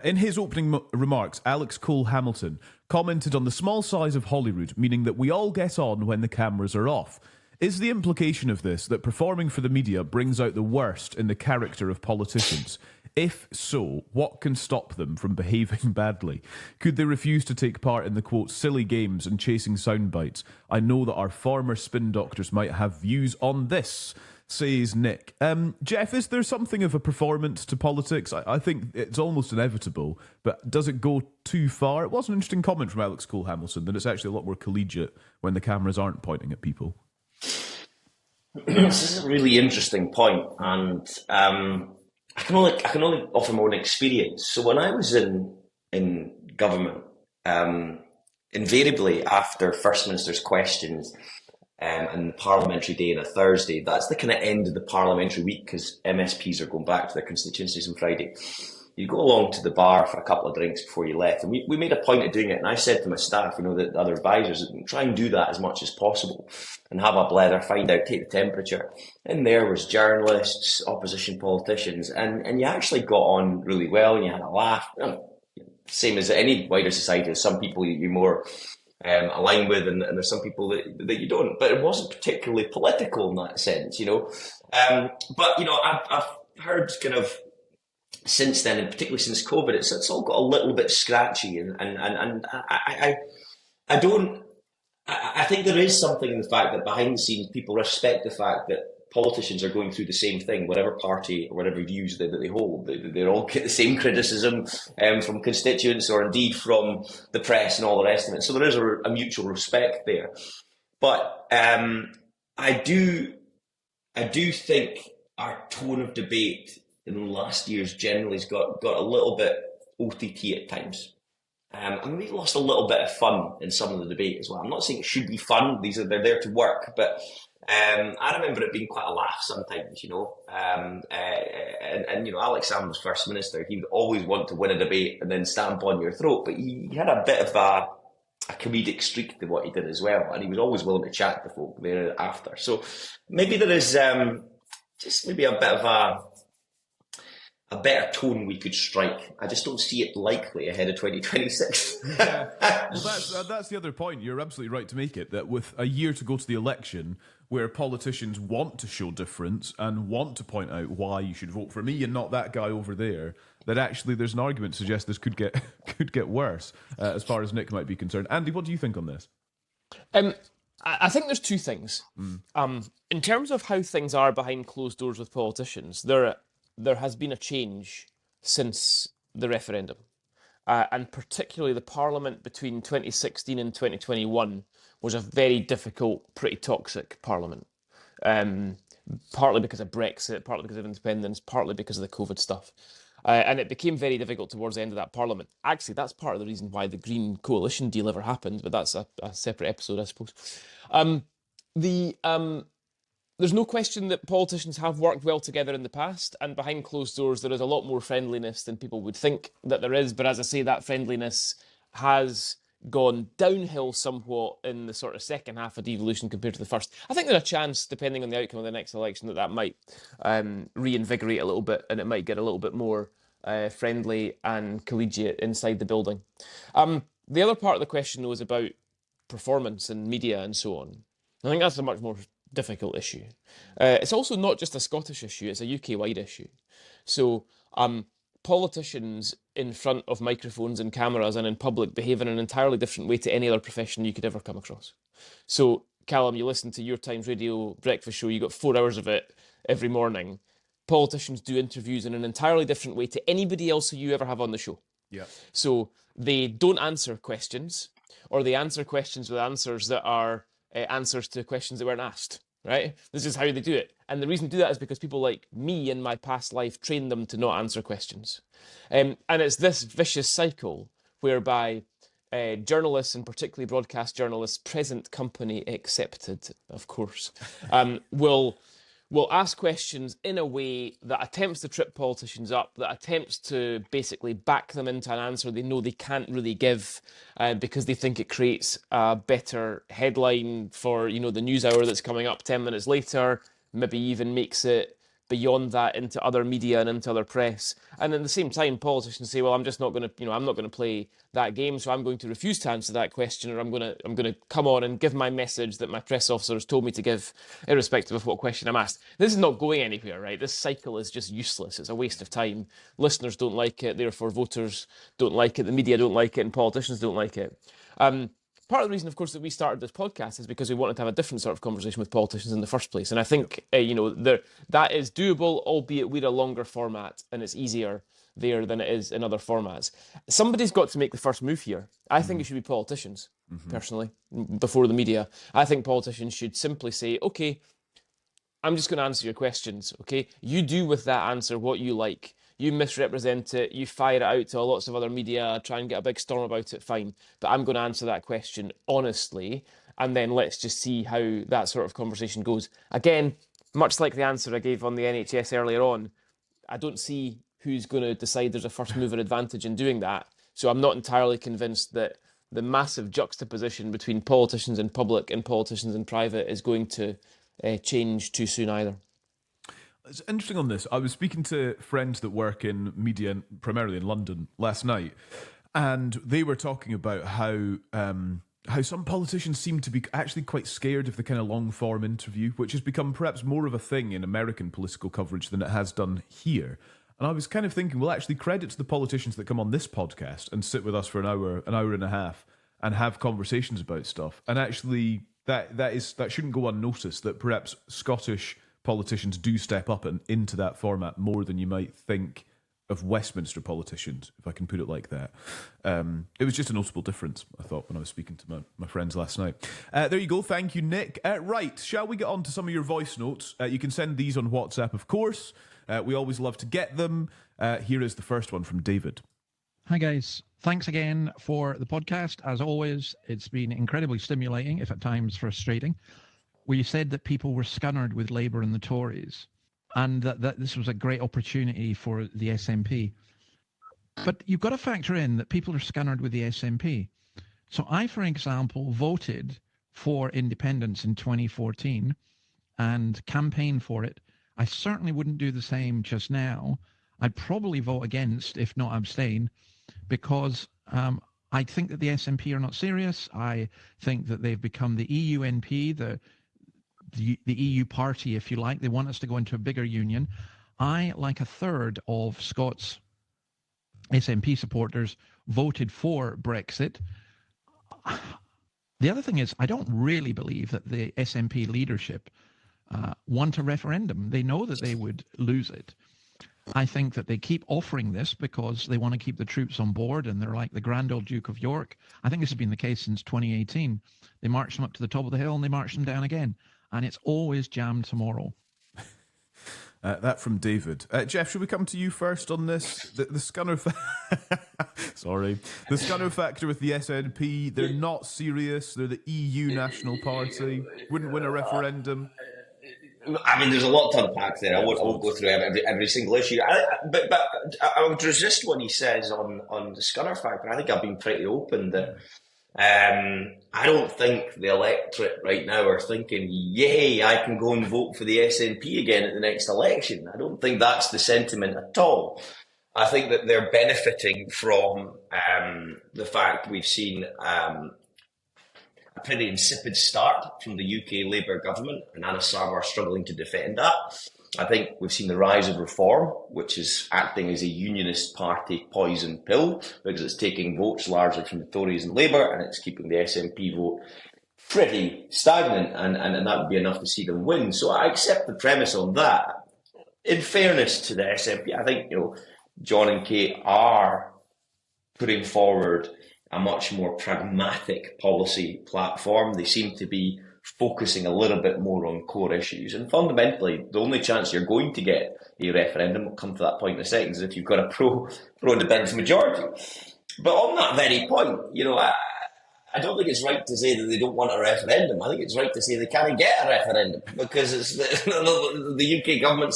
In his opening remarks, Alex Cole-Hamilton commented on the small size of Holyrood, meaning that we all get on when the cameras are off. Is the implication of this that performing for the media brings out the worst in the character of politicians? If so, what can stop them from behaving badly? Could they refuse to take part in the, quote, silly games and chasing sound bites? I know that our former spin doctors might have views on this, says Nick. Geoff, is there something of a performance to politics? I think it's almost inevitable, but does it go too far? It was an interesting comment from Alex Cole-Hamilton that it's actually a lot more collegiate when the cameras aren't pointing at people. This is a really interesting point, and I can only offer my own experience. So when I was in government, invariably after First Minister's questions and the parliamentary day on a Thursday, that's the kind of end of the parliamentary week because MSPs are going back to their constituencies on Friday. You go along to the bar for a couple of drinks before you left, and we made a point of doing it. And I said to my staff, the other advisors, try and do that as much as possible, and have a blether, find out, take the temperature. And there was journalists, opposition politicians, and you actually got on really well, and you had a laugh. Same as any wider society, there's some people you're more align with, and there's some people that you don't. But it wasn't particularly political in that sense, But I've heard kind of since then, and particularly since COVID, it's all got a little bit scratchy, and I think there is something in the fact that behind the scenes people respect the fact that politicians are going through the same thing, whatever party or whatever views that they hold. They all get the same criticism from constituents or indeed from the press and all the rest of it. So there is a mutual respect there. But I do think our tone of debate in the last years generally has got a little bit OTT at times. And we lost a little bit of fun in some of the debate as well. I'm not saying it should be fun. They're there to work, but I remember it being quite a laugh sometimes, And Alex Salmond was First Minister. He would always want to win a debate and then stamp on your throat, but he had a bit of a comedic streak to what he did as well, and he was always willing to chat to folk thereafter. So maybe there is just maybe a bit of a better tone we could strike. I just don't see it likely ahead of 2026. Yeah. Well, that's the other point. You're absolutely right to make it, that with a year to go to the election, where politicians want to show difference and want to point out why you should vote for me and not that guy over there, that actually there's an argument to suggest this could get worse, as far as Nick might be concerned. Andy, what do you think on this? I think there's two things. In terms of how things are behind closed doors with politicians, there has been a change since the referendum. And particularly the Parliament between 2016 and 2021 was a very difficult, pretty toxic Parliament. Partly because of Brexit, partly because of independence, partly because of the COVID stuff. And it became very difficult towards the end of that Parliament. Actually, that's part of the reason why the Green Coalition deal ever happened, but that's a separate episode, I suppose. There's no question that politicians have worked well together in the past, and behind closed doors there is a lot more friendliness than people would think that there is. But as I say, that friendliness has gone downhill somewhat in the sort of second half of devolution compared to the first. I think there's a chance, depending on the outcome of the next election, that might reinvigorate a little bit, and it might get a little bit more friendly and collegiate inside the building. The other part of the question, though, is about performance and media and so on. I think that's a much more difficult issue. It's also not just a Scottish issue, it's a UK-wide issue. So politicians in front of microphones and cameras and in public behave in an entirely different way to any other profession you could ever come across. So, Calum, you listen to Your Times Radio breakfast show, you got 4 hours of it every morning. Politicians do interviews in an entirely different way to anybody else who you ever have on the show. Yeah. So they don't answer questions, or they answer questions with answers that are answers to questions that weren't asked, right? This is how they do it. And the reason to do that is because people like me in my past life trained them to not answer questions. And it's this vicious cycle whereby journalists, and particularly broadcast journalists, present company accepted, of course, will ask questions in a way that attempts to trip politicians up, that attempts to basically back them into an answer they know they can't really give because they think it creates a better headline for, the news hour that's coming up 10 minutes later, maybe even makes it beyond that into other media and into other press. And at the same time, politicians say, well, I'm just not going to, I'm not going to play that game, so I'm going to refuse to answer that question, or I'm going to come on and give my message that my press officer has told me to give, irrespective of what question I'm asked. This is not going anywhere, right? This cycle is just useless. It's a waste of time. Listeners don't like it, therefore voters don't like it, the media don't like it, and politicians don't like it. Part of the reason, of course, that we started this podcast is because we wanted to have a different sort of conversation with politicians in the first place. And I think, that is doable, albeit we're a longer format and it's easier there than it is in other formats. Somebody's got to make the first move here. I think it should be politicians, personally, before the media. I think politicians should simply say, okay, I'm just going to answer your questions, okay? You do with that answer what you like. You misrepresent it, you fire it out to lots of other media, try and get a big storm about it, fine. But I'm going to answer that question honestly, and then let's just see how that sort of conversation goes. Again, much like the answer I gave on the NHS earlier on, I don't see who's going to decide there's a first mover advantage in doing that. So I'm not entirely convinced that the massive juxtaposition between politicians in public and politicians in private is going to change too soon either. It's interesting on this. I was speaking to friends that work in media, primarily in London, last night, and they were talking about how some politicians seem to be actually quite scared of the kind of long-form interview, which has become perhaps more of a thing in American political coverage than it has done here. And I was kind of thinking, well, actually, credit to the politicians that come on this podcast and sit with us for an hour and a half, and have conversations about stuff. And actually, that shouldn't go unnoticed. That perhaps Scottish politicians do step up and into that format more than you might think of Westminster politicians, if I can put it like that. It was just a notable difference, I thought, when I was speaking to my friends last night. There you go. Thank you, Nick. Right, shall we get on to some of your voice notes? You can send these on WhatsApp, of course. We always love to get them. Here is the first one from David. Hi, guys. Thanks again for the podcast. As always, it's been incredibly stimulating, if at times frustrating. We said that people were scunnered with Labour and the Tories, and that this was a great opportunity for the SNP. But you've got to factor in that people are scunnered with the SNP. So I, for example, voted for independence in 2014 and campaigned for it. I certainly wouldn't do the same just now. I'd probably vote against, if not abstain, because I think that the SNP are not serious. I think that they've become the EUNP, the EU party, if you like. They want us to go into a bigger union. I, like a third of Scots SNP supporters, voted for Brexit. The other thing is, I don't really believe that the SNP leadership want a referendum. They know that they would lose it. I think that they keep offering this because they want to keep the troops on board, and they're like the Grand Old Duke of York. I think this has been the case since 2018. They marched them up to the top of the hill and they marched them down again. And it's always jammed tomorrow. That from David. Geoff, should we come to you first on this? The scunner Sorry. The scunner factor with the SNP, they're not serious. They're the EU National Party. Wouldn't win a referendum. I mean, there's a lot to unpack there. I won't go through every single issue. But I would resist what he says on the scunner factor. I think I've been pretty open that I don't think the electorate right now are thinking, yay, I can go and vote for the SNP again at the next election. I don't think that's the sentiment at all. I think that they're benefiting from the fact we've seen a pretty insipid start from the UK Labour government, and Anna Sarwar are struggling to defend that. I think we've seen the rise of Reform, which is acting as a unionist party poison pill because it's taking votes largely from the Tories and Labour, and it's keeping the SNP vote pretty stagnant, and that would be enough to see them win. So I accept the premise on that. In fairness to the SNP, I think John and Kate are putting forward a much more pragmatic policy platform. They seem to be focusing a little bit more on core issues. And fundamentally, the only chance you're going to get a referendum, we'll come to that point in a second, is if you've got a pro-independence majority. But on that very point, I don't think it's right to say that they don't want a referendum. I think it's right to say they can't get a referendum because it's the UK government,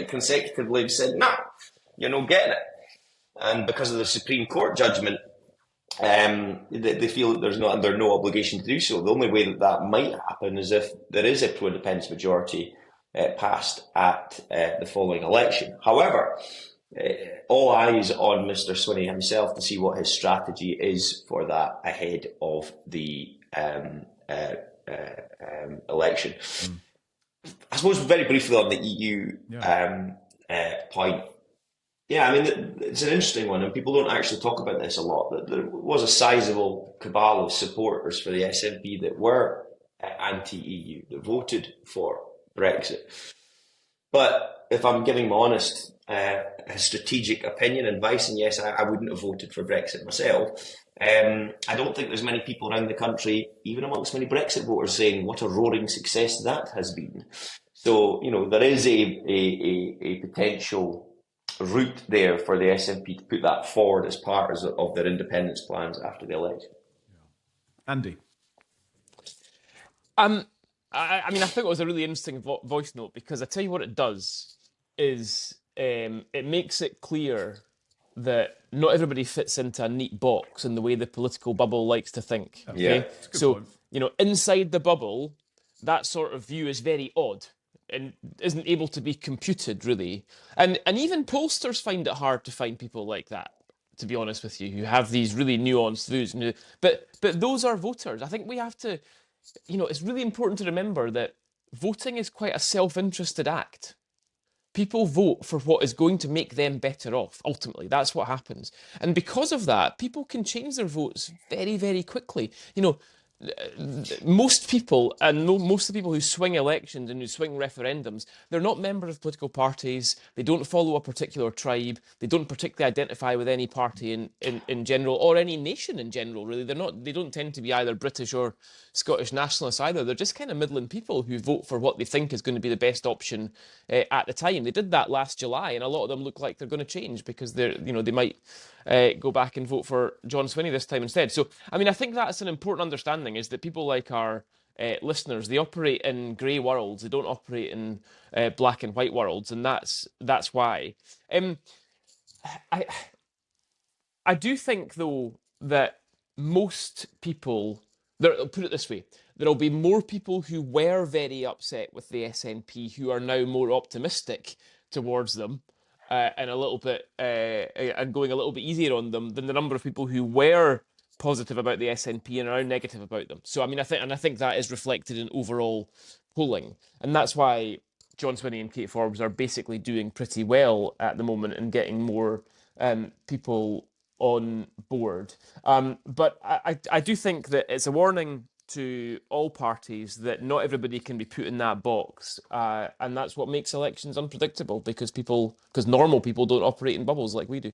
consecutively have said, no, you're not getting it. And because of the Supreme Court judgment, they feel that there's no obligation to do so. The only way that might happen is if there is a pro-independence majority passed at the following election. However, all eyes on Mr. Swinney himself to see what his strategy is for that ahead of the election. I suppose very briefly on the EU point. Yeah, I mean, it's an interesting one, and people don't actually talk about this a lot, that there was a sizable cabal of supporters for the SNP that were anti-EU, that voted for Brexit. But if I'm giving my honest strategic opinion and advice, and yes, I wouldn't have voted for Brexit myself, I don't think there's many people around the country, even amongst many Brexit voters, saying what a roaring success that has been. So, there is a potential route there for the SNP to put that forward as part of their independence plans after the election. Andy? I mean, I think it was a really interesting voice note, because I tell you what it does is it makes it clear that not everybody fits into a neat box in the way the political bubble likes to think. Okay? Yeah. So, inside the bubble, that sort of view is very odd and isn't able to be computed, really. And even pollsters find it hard to find people like that, to be honest with you, who have these really nuanced views. But those are voters. I think we have to, it's really important to remember that voting is quite a self-interested act. People vote for what is going to make them better off, ultimately. That's what happens. And because of that, people can change their votes very, very quickly. Most people, and most of the people who swing elections and who swing referendums, they're not members of political parties, they don't follow a particular tribe, they don't particularly identify with any party in general, or any nation in general, really. They don't tend to be either British or Scottish nationalists either. They're just kind of Midland people who vote for what they think is going to be the best option at the time. They did that last July, and a lot of them look like they're going to change, because they might go back and vote for John Swinney this time instead. So, I mean, I think that's an important understanding, is that people like our listeners, they operate in grey worlds. They don't operate in black and white worlds, and that's why. I do think, though, that most people, I'll put it this way, there'll be more people who were very upset with the SNP who are now more optimistic towards them, and a little bit and going a little bit easier on them, than the number of people who were positive about the SNP and are now negative about them. So I mean, I think that is reflected in overall polling, and that's why John Swinney and Kate Forbes are basically doing pretty well at the moment and getting more people on board. But I do think that it's a warning to all parties that not everybody can be put in that box, and that's what makes elections unpredictable, because normal people don't operate in bubbles like we do.